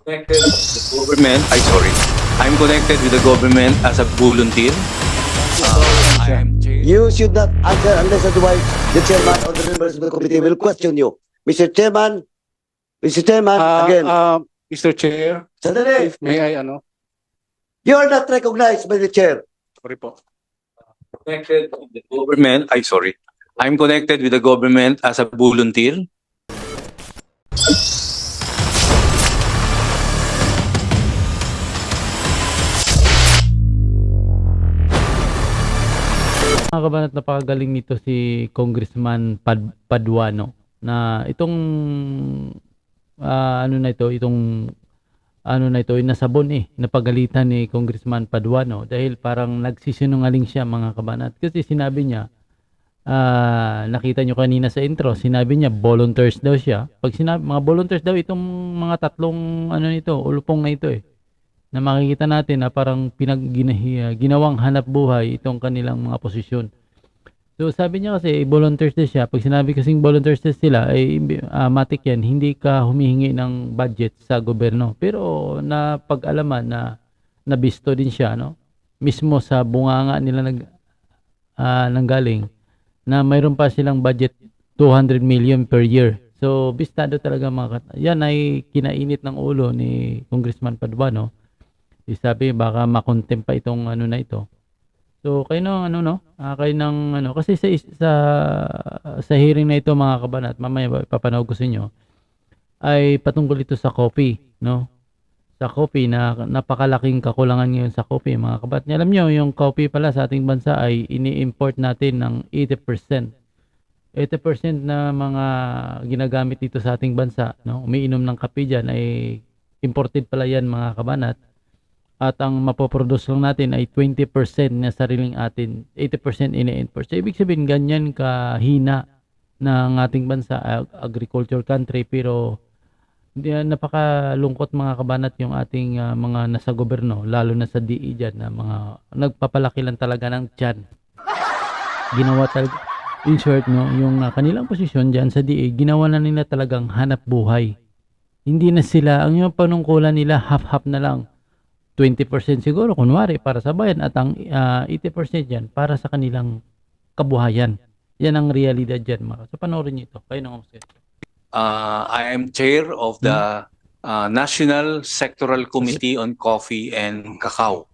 Connected with the government. I'm connected with the government as a volunteer. I am You should not answer unless otherwise the chairman or the members of the committee will question you. Mr. Chairman, again, Mr. Chair, sandali, if may I, you are not recognized by the chair. sorry po. connected with the government. I'm connected with the government as a volunteer. Mga kabanat, napakagaling nito si Congressman Paduano na itong nasabon napagalitan ni Congressman Paduano dahil parang nagsisinungaling siya, mga kabanat, kasi sinabi niya, nakita nyo kanina sa intro, sinabi niya volunteers daw siya. Pag sinabi mga volunteers daw itong mga tatlong ulupong na ito na makikita natin na parang ginawang hanap buhay itong kanilang mga posisyon. So sabi niya kasi volunteers na siya. Pag sinabi kasing volunteers na sila ay matik yan, hindi ka humihingi ng budget sa gobyerno. Pero napag-alaman na nabisto din siya, mismo sa bunganga nila nanggaling na mayroon pa silang budget 200 million per year. So bistado talaga yan ay kinainit ng ulo ni Congressman Paduano. Sabi baka makontempt pa itong na ito. So kayo kasi sa hearing na ito, mga kabanat, mamaya ipapanood ko sa inyo, ay patungkol ito sa coffee, sa coffee na napakalaking kakulangan ngayon sa coffee, mga kabanat. Alam niyo, yung coffee pala sa ating bansa ay ini-import natin ng 80%. 80% na mga ginagamit dito sa ating bansa, umiinom ng kape diyan ay imported pala yan, mga kabanat. At ang mapoproduce lang natin ay 20% na sariling atin, 80% ini-import. So ibig sabihin, ganyan kahina ng ating bansa, agriculture country, pero napakalungkot, mga kabanat, yung ating mga nasa gobyerno, lalo na sa DE dyan, na mga nagpapalaki lang talaga ng tiyan. Ginawa talaga, in short, yung kanilang posisyon dyan sa DE, ginawa na nila talagang hanap buhay. Hindi na sila, ang yung panungkulan nila, half-half na lang. 20% siguro, kunwari, para sa bayan, at ang 80% yan, para sa kanilang kabuhayan. Yan ang realidad dyan, mga. So, panoorin nyo ito. Kayo na nga. I am chair of the National Sectoral Committee on Coffee and Cacao.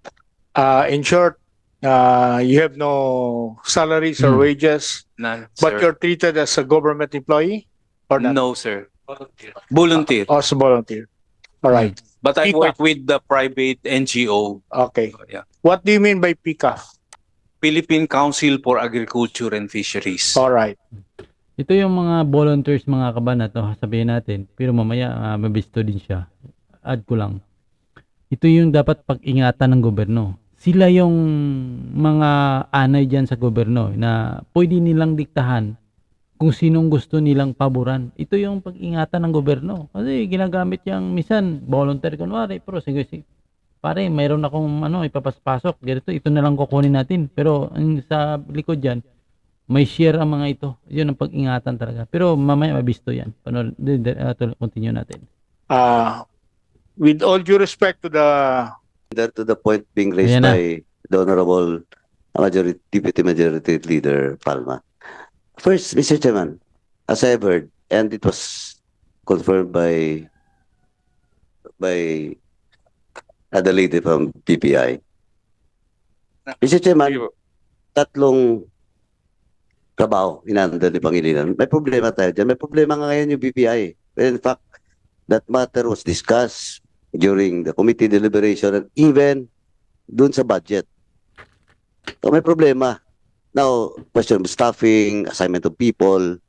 In short, you have no salaries or wages, None, but sir. you're treated as a government employee or not? No, sir. Volunteer. Also volunteer. All right. But I PICA. work with the private NGO. Okay. Yeah. What do you mean by PICA? Philippine Council for Agriculture and Fisheries. All right. Ito yung mga volunteers, mga kabanat, sabihin natin, pero mamaya mabisto din siya. Add ko lang. Ito yung dapat pag-ingatan ng gobyerno. Sila yung mga anay dyan sa gobyerno na pwede nilang diktahan kung sinong gusto nilang paboran. Ito yung pag-ingatan ng gobyerno. Kasi ginagamit yung minsan, volunteer kunwari, pero sige, pare, mayroon akong ipapaspasok, ganito, ito na lang kukunin natin. Pero sa likod dyan, may share ang mga ito. Yun ang pag-ingatan talaga. Pero mamaya mabisto yan. Continue natin. With all due respect to To the point being raised Ayan na. by the Honorable Deputy Majority Leader Palma. First, Mr. Chairman, as I have heard, and it was confirmed by the lady from PPI. Mr. Chairman, tatlong trabaho inanda ni Pangilinan. May problema tayo dyan. May problema nga ngayon yung BPI. In fact, that matter was discussed during the committee deliberation and even dun sa budget. So may problema. Now, question of staffing, assignment of people,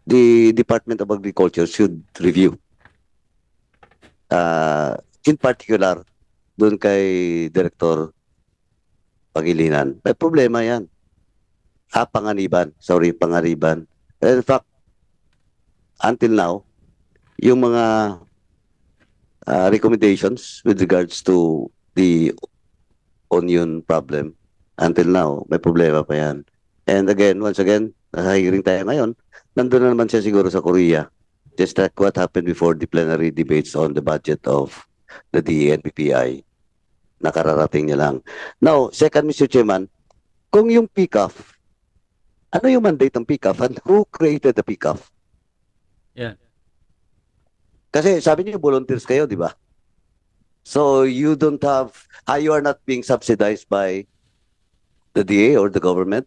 the Department of Agriculture should review. In particular, dun kay Director Pangilinan. May problema yan. Pangariban. In fact, until now, yung mga recommendations with regards to the onion problem, until now, may problema pa yan. And again, once again, nasa hearing tayo ngayon, nandun na naman siya siguro sa Korea. Just like what happened before the plenary debates on the budget of the DA and PPI. Nakararating niya lang. Now, second, Mr. Chairman, kung yung PCAF, ano yung mandate ng PCAF and who created the PCAF? Yan. Kasi sabi niyo volunteers kayo, di ba? So you don't have, you are not being subsidized by the DA or the government?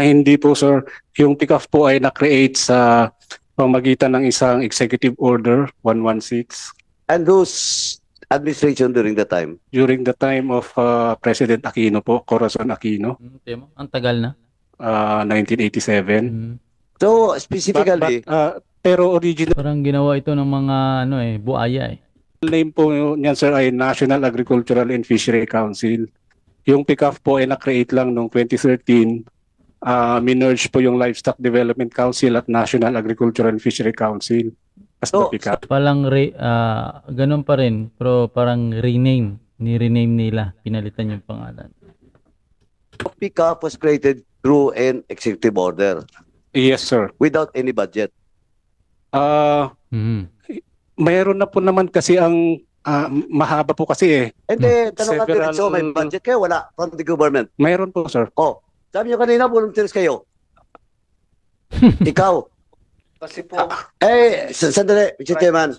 Hindi po, sir. Yung PCAF po ay na-create sa pamagitan ng isang Executive Order 116 And whose administration during the time? during the time of President Aquino po, Corazon Aquino, Temo, ang tagal na. 1987. Mm. So specifically, Pero original Parang ginawa ito ng mga buaya eh. name po niyan, sir, ay National Agricultural and Fishery Council. Yung PCAF po ay na-create lang noong 2013. Minerge po yung Livestock Development Council at National Agricultural and Fishery Council as the So, PCAF. Palang ganun pa rin, pero parang ni-rename nila, pinalitan yung pangalan. PCAF was created through an executive order Yes, sir. without any budget. Mhm. Mayroon na po naman kasi ang mahaba po kasi eh. And then, tanong natin Several- so may budget kayo? Wala from the government. Mayroon po, sir. Oh, sabi niyo kanina, volunteers kayo. Ikaw. Kasi po, Sandali, Mr. Chairman.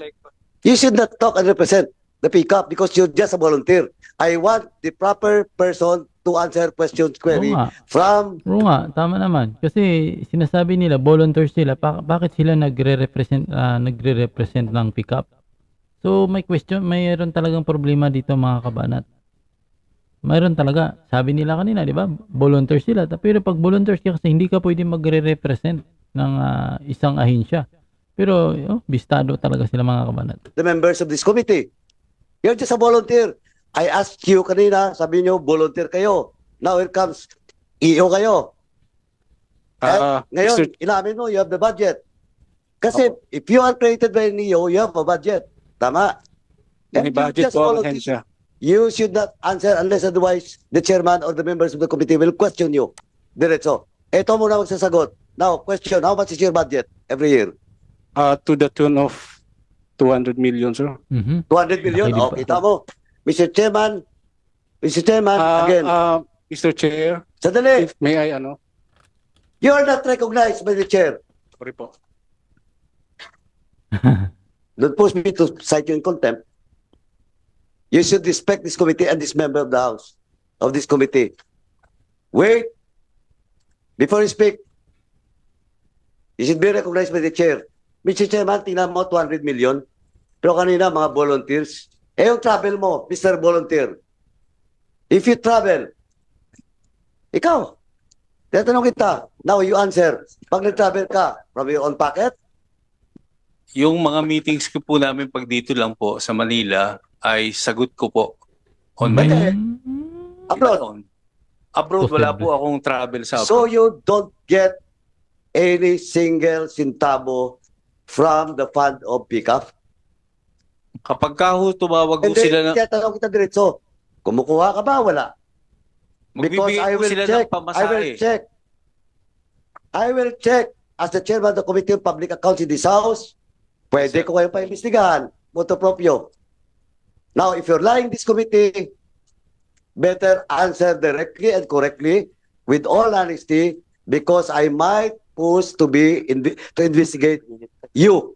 You should not talk and represent the PCAF because you're just a volunteer. I want the proper person to answer questions query Oo nga. from Oo nga, tama naman. Kasi sinasabi nila, volunteers sila, bakit sila nagre-represent ng pickup? So may mayroon talagang problema dito mga kabanat. Mayroon talaga. Sabi nila kanina, di ba? Volunteers sila. Pero pag volunteers ka kasi hindi ka pwede magre-represent ng isang ahensya. Pero bistado talaga sila mga kabanat. the members of this committee. You're just a volunteer. I asked you kanina, sabi niyo, volunteer kayo. Now here comes, EO kayo. Ngayon, Mr. inamin mo, you have the budget. Kasi if you are created by an EO, you have a budget. Tama? May And budget just po ang volunteer. ahensya. You should not answer unless otherwise the chairman or the members of the committee will question you. Diretso. Ito muna magsasagot. Now, question, how much is your budget every year? To the tune of 200 million, sir. Mhm. 200 million? Laki din Oh, pa. kita mo. Mr. Chairman, again, Mr. Chair, sandali, if may I, you are not recognized by the chair. sorry po. Don't push me to cite you in contempt. You should respect this committee and this member of the House, of this committee. Wait. Before you speak, you should be recognized by the chair. Mr. Chairman, tingnan mo 200 million. Pero kanina, mga volunteers. Yung travel mo, Mr. Volunteer. If you travel, ikaw, tatanong kita, now you answer. Pag nag-travel ka, from your own pocket, yung mga meetings ko po namin pag dito lang po sa Manila ay sagot ko po on my Pwede. own. abroad. Abroad, wala Posible. po akong travel sa So abroad. you don't get any single centavo from the fund of PCAF? Kapag ka ho, tumawag ho And sila then, na, tiyatanong kita diretso, kumukuha ka ba? Wala. Because magbibigay I po will sila check, ng I will pamasahe. check. I will check as the chairman of the Committee on Public Accounts in this House. Pwede Yes, sir. ko kayo pa-imbestigahan. Moto proprio. Now, if you're lying this committee, better answer directly and correctly with all honesty because I might push to investigate you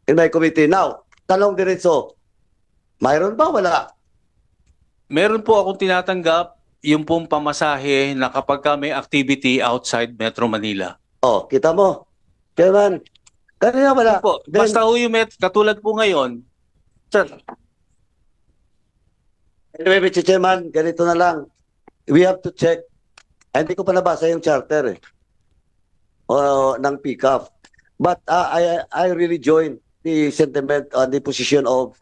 in my committee. Now, tanong diretso, mayroon ba? Wala. Meron po akong tinatanggap yung pong pamasahe na kapag ka may activity outside Metro Manila. Oh, kita mo. Chairman, kanina wala. Po, Then, basta ho yung katulad po ngayon, sir, anyway, Mr. Chairman, ganito na lang. We have to check. Hindi ko pa nabasa yung charter ng PCAF. But I really join the sentiment on the position of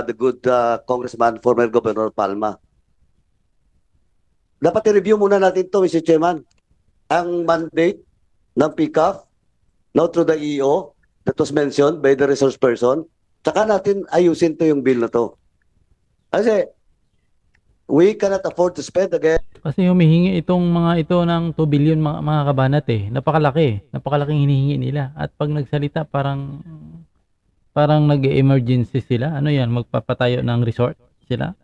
the good Congressman, former Governor Palma. Dapat i-review muna natin to, Mr. Chairman. Ang mandate ng PCAF, no, through the EO that was mentioned by the resource person, saka natin ayusin to yung bill na to. Kasi, we cannot afford to spend again. Kasi humihingi itong mga ito ng 2 billion mga kabanat eh. Napakalaki. Napakalaking hinihingi nila. At pag nagsalita parang nag-emergency sila. Ano yan? Magpapatayo ng resort sila.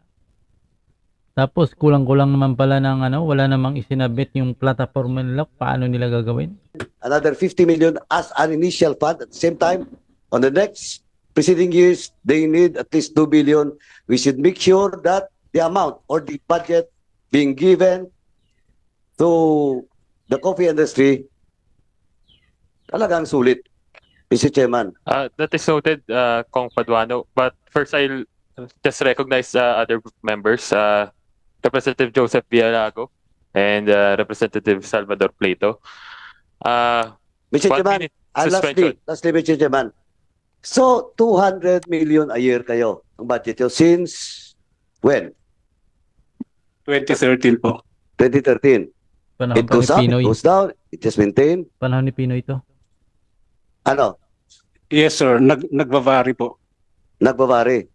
Tapos kulang-kulang naman pala ng wala namang isinabit yung plataforma nila. Paano nila gagawin? Another 50 million as an initial fund. At the same time, on the next preceding years, they need at least 2 billion. We should make sure that the amount or the budget being given to the coffee industry talagang sulit, Mr. Chairman. That is noted, Kong Paduano. But first, I'll just recognize other members, Representative Joseph Villalago and Representative Salvador Plato. Mr. 1 Chairman, minute suspension. lastly, Mr. Chairman. So, 200 million a year kayo ang budget nyo since when? 2013 po. 2013. Panahon It pa ni goes up, it Pinoy. goes down, it just maintained. Panahon ni Pinoy ito. Ano? Yes, sir. Nagbavari po. Nagbabari.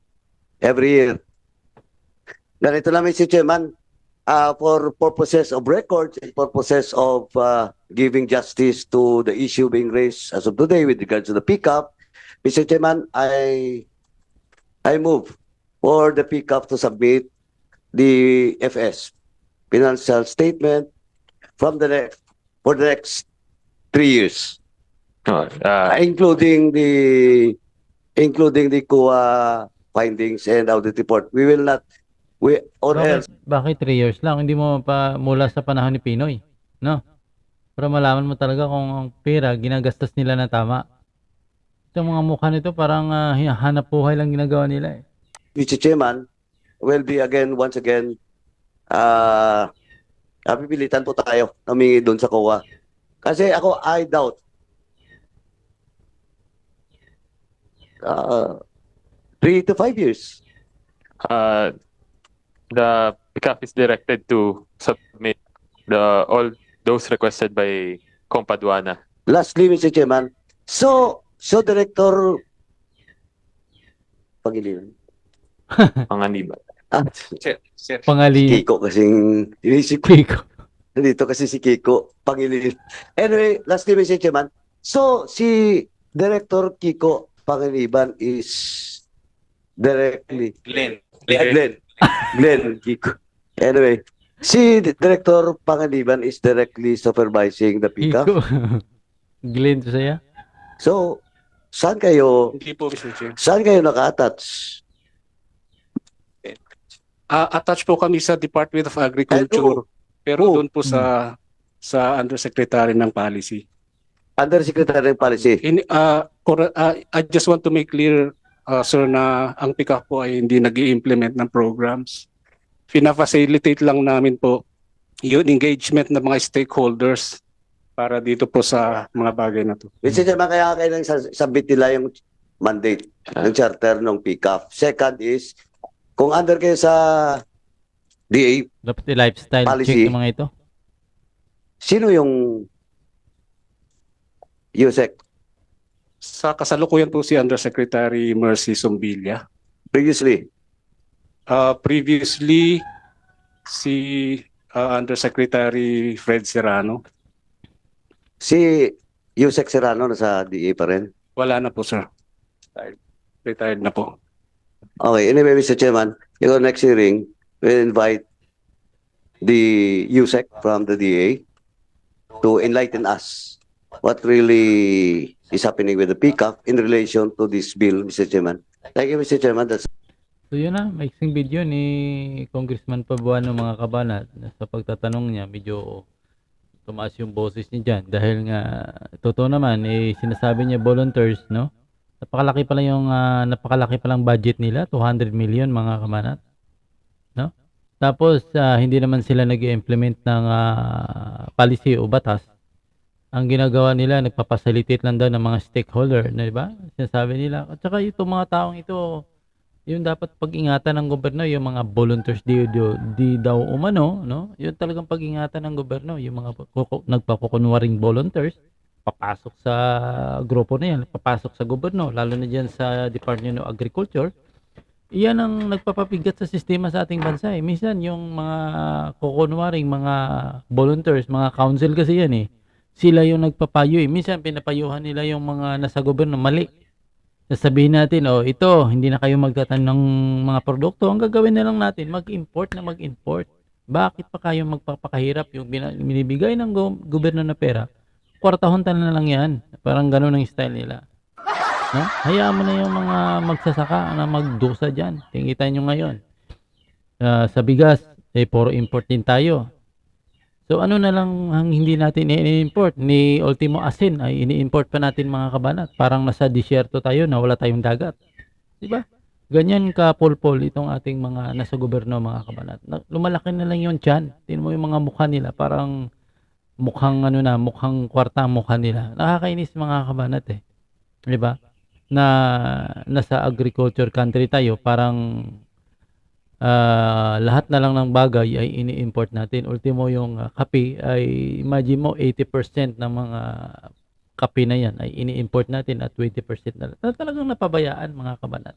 Every year. Ganito lang, Mr. Chairman, for purposes of records and purposes of giving justice to the issue being raised as of today with regards to the pickup, Mr. Chairman, I move for the pickup to submit the FS, financial statement, for the next 3 years, including the COA findings and audit report. We will not, or else, Bakit 3 years lang? Hindi mo pa mula sa panahon ni Pinoy. No? Para malaman mo talaga kung ang pera ginagastos nila na tama. Itong mga mukha nito parang hanap buhay lang ginagawa nila eh. Mr. Chairman, will be once again, pipilitan po tayo humingi doon sa COA. Kasi ako, I doubt. 3 to 5 years. The PICAF is directed to submit all those requested by Kong Paduana. Lastly, Mr. Chairman, so Director Pangilinan. Panganiban. Pangali Kiko kasing inisip ko. Kiko. Dito kasi si Kiko Pangilinan. Anyway, lastly, Mr. Chairman, so si Director Kiko Pangiliban is directly Glenn Kiko. Anyway, si Director Pangiliban is directly supervising the PICAF. Kiko. Glenn to saya. So, saan kayo Hindi po, Mr. Chair. naka-attach? Attached po kami sa Department of Agriculture. Pero Oh. doon po sa Undersecretary ng Policy. Undersecretary ng Policy. I just want to make clear, sir, na ang PICAF po ay hindi nag-i-implement ng programs. Fina-facilitate lang namin po yung engagement ng mga stakeholders para dito po sa mga bagay na to. Mr. Chairman, kaya kayo nang submit nila yung mandate ng charter ng PICAF. Second is, kung under kayo sa DA, Dapat lifestyle Policy. check ng mga ito. sino yung USEC? Sa kasalukuyan po si Undersecretary Mercy Sombilia. Previously, Previously, si Undersecretary Fred Serrano. si USEC Serrano nasa DA pa rin. Wala na po, sir. Retired na po. Okay, anyway, Mr. Chairman, yung next hearing, we'll invite the USEC from the DA to enlighten us what really is happening with the PICAF in relation to this bill, Mr. Chairman. Thank you, Mr. Chairman. That's So yun na, maiksing video ni Congressman Pabuano mga kabanat. Sa pagtatanong niya, medyo tumaas yung boses niya dyan. Dahil nga, totoo naman, sinasabi niya volunteers, no? Napakalaki palang budget nila, 200 million mga kabanat. No? Tapos, hindi naman sila nag-implement ng policy o batas. Ang ginagawa nila, nagpapasalitate lang daw ng mga stakeholder, di ba? Sinasabi nila. At saka itong mga taong ito, yung dapat pag-ingatan ng gobyerno, yung mga volunteers di daw umano, no? Yung talagang pag-ingatan ng gobyerno, yung mga nagpakukunwaring volunteers, papasok sa grupo na yan, papasok sa gobyerno, lalo na dyan sa Department of Agriculture, Iyan ang nagpapabigat sa sistema sa ating bansa eh. Minsan yung mga kukunwaring mga volunteers, mga council kasi yan eh. Sila yung nagpapayo eh. Minsan pinapayuhan nila yung mga nasa gobyerno mali. Sasabihin natin, oh ito, hindi na kayo magtatanim ng mga produkto. Ang gagawin na lang natin, mag-import na mag-import. Bakit pa kayo magpapakahirap yung binibigay ng gobyerno na pera? Kwartahon na lang yan. Parang ganun ang style nila. No? Hayaan mo na yung mga magsasaka na magdusa dyan. Tingnan nyo ngayon. Sa bigas, puro import din tayo. So ano na lang ang hindi natin i-import? Ni Ultimo Asin ay ini-import pa natin mga kabanat. Parang nasa disyerto tayo na wala tayong dagat. Diba? Ganyan ka pulpol itong ating mga nasa gobyerno mga kabanat. Lumalaki na lang yung tiyan. Tingnan mo yung mga mukha nila. Parang mukhang mukhang kwarta ang mukha nila. Nakakainis mga kabanat eh. Diba? Na nasa agriculture country tayo, parang lahat na lang ng bagay ay ini-import natin. Ultimo yung kape ay imagine mo 80% ng mga kape na yan ay ini-import natin at 20% na lang. Talagang napabayaan mga kabanat.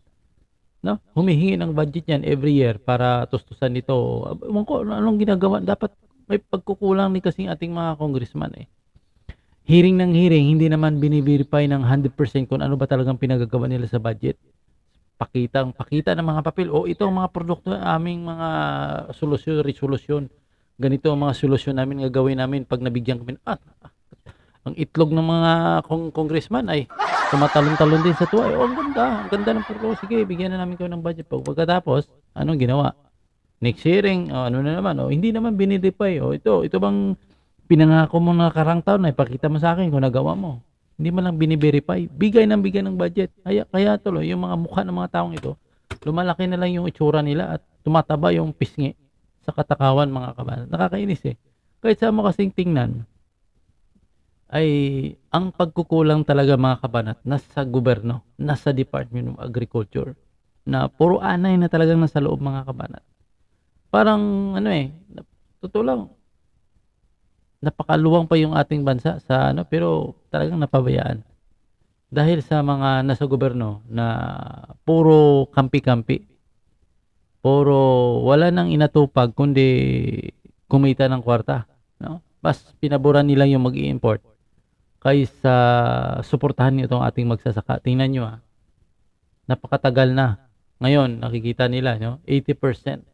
No? Humihingi ng budget yan every year para tustusan nito. Ewan ko anong ginagawa. Dapat may pagkukulang ni kasing ating mga congressman eh. Hearing ng hearing, hindi naman bini-verify ng 100% kung ano ba talagang pinagagawa nila sa budget. Pakita ng mga papel. O ito ang mga produkto aming mga resolution. Ganito ang mga solusyon namin gagawin namin pag nabigyan kami. Ang itlog ng mga congressman ay tumatalon-talon din sa tuwa. Ang ganda ng produkto. Sige, bigyan na namin kayo ng budget. Pagkatapos, anong ginawa? Next hearing, ano na naman, hindi naman binidepay. Ito bang pinangako mo na karang taon na ipakita mo sa akin kung nagawa mo. Hindi mo lang bini-verify. Bigay ng budget. Kaya tuloy, yung mga mukha ng mga taong ito, lumalaki na lang yung itsura nila at tumataba yung pisngi sa katakawan mga kabanan. Nakakainis eh. Kahit sa mo kasing tingnan, ay ang pagkukulang talaga mga kabanat nasa gobyerno, nasa Department of Agriculture, na puro anay na talagang nasa loob mga kabanat. Parang totoo lang, napakaluwang pa yung ating bansa sa pero talagang napabayaan dahil sa mga nasa gobyerno na puro kampi-kampi, puro wala nang inatupag kundi kumita ng kwarta, no? Mas pinaboran nila yung mag-i-import kaysa suportahan itong ating magsasaka. Tingnan nyo napakatagal na ngayon nakikita nila 80%.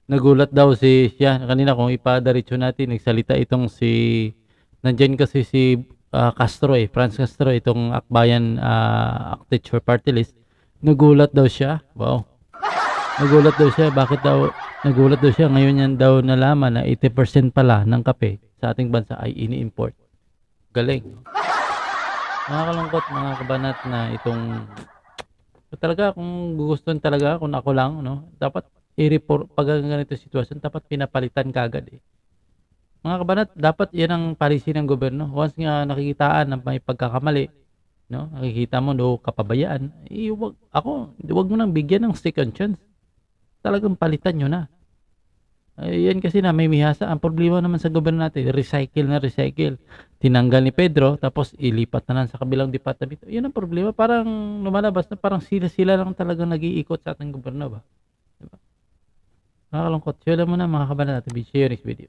Nagulat daw siya kanina kung ipadiretso natin, nagsalita itong nandiyan kasi si Castro Franz Castro, itong Akbayan Architecture Party List. Nagulat daw siya. Wow. Nagulat daw siya. Bakit daw nagulat daw siya? Ngayon yan daw nalaman na 80% pala ng kape sa ating bansa ay ini-import. Galing. Nakakalungkot mga kabanat na itong talaga kung gugustuhin talaga kung ako lang dapat i-report pag ganito sitwasyon, dapat pinapalitan kagad eh. Mga kabanat, dapat yan ang policy ng gobyerno. Once nga nakikitaan na may pagkakamali, nakikita mo kapabayaan, wag mo nang bigyan ng second chance. Talagang palitan nyo na. Yan kasi na may mihasa. Ang problema naman sa gobyerno natin, recycle. Tinanggal ni Pedro, tapos ilipat na lang sa kabilang departamento. Yun ang problema. Parang lumalabas na parang sila lang talagang nag-iikot sa ating gobyerno ba? Diba? Nakakalungkot. Share mo na mga kabanat natin. Share this video.